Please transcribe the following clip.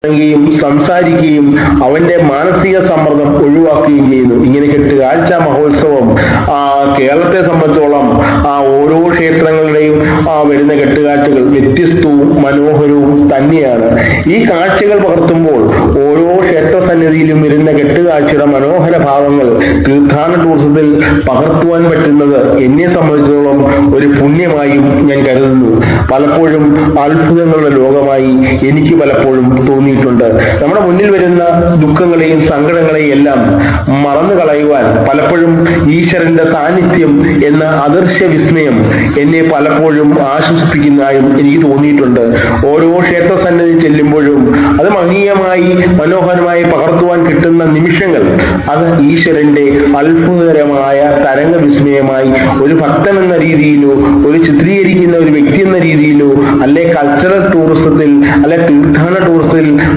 ുകയും സംസാരിക്കുകയും അവന്റെ മാനസിക സമ്മർദ്ദം ഒഴിവാക്കുകയും ചെയ്യുന്നു. ഇങ്ങനെ കെട്ടുകാഴ്ച മഹോത്സവം കേരളത്തെ സംബന്ധിച്ചോളം ഓരോ ക്ഷേത്രങ്ങളുടെയും വരുന്ന കെട്ടുകാഴ്ചകൾ വ്യത്യസ്തവും മനോഹരവും തന്നെയാണ്. ഈ കാഴ്ചകൾ പകർത്തുമ്പോൾ ഓരോ ക്ഷേത്രസന്നിധിയിലും വരുന്ന കെട്ടുകാഴ്ചയുടെ മനോഹര ഭാവങ്ങൾ തീർത്ഥാടന ടൂറിസത്തിൽ പകർത്തുവാൻ പറ്റുന്നത് എന്നെ സംബന്ധിച്ചിടത്തോളം ഒരു പുണ്യമായും ഞാൻ കരുതുന്നു. പലപ്പോഴും അത്ഭുതങ്ങളുടെ ലോകമായി എനിക്ക് പലപ്പോഴും തോന്നിയിട്ടുണ്ട്. നമ്മുടെ മുന്നിൽ വരുന്ന ദുഃഖങ്ങളെയും സങ്കടങ്ങളെയും എല്ലാം മറന്നു കളയുവാൻ പലപ്പോഴും ഈശ്വരന്റെ സാന്നിധ്യം എന്ന അദൃശ്യ വിസ്മയം എന്നെ പലപ്പോഴും ആശ്വസിപ്പിക്കുന്നതായും എനിക്ക് തോന്നിയിട്ടുണ്ട്. ഓരോ ക്ഷേത്ര സന്നിധി ചെല്ലുമ്പോഴും അത് മഹനീയമായി മനോഹരമായി പകർത്തുവാൻ കിട്ടുന്ന നിമിഷങ്ങൾ അത് ഈശ്വരന്റെ അത്ഭുതകരമായ തരംഗ വിസ്മയമായി ഒരു ഭക്തൻ എന്ന രീതിയിലോ ഒരു ചിത്രീകരിക്കുന്ന ഒരു വ്യക്തി എന്ന രീതിയിലോ അല്ലെ കൾച്ചറൽ ടൂറിസത്തിൽ അല്ലെ തീർത്ഥാടന ടൂറിസത്തിൽ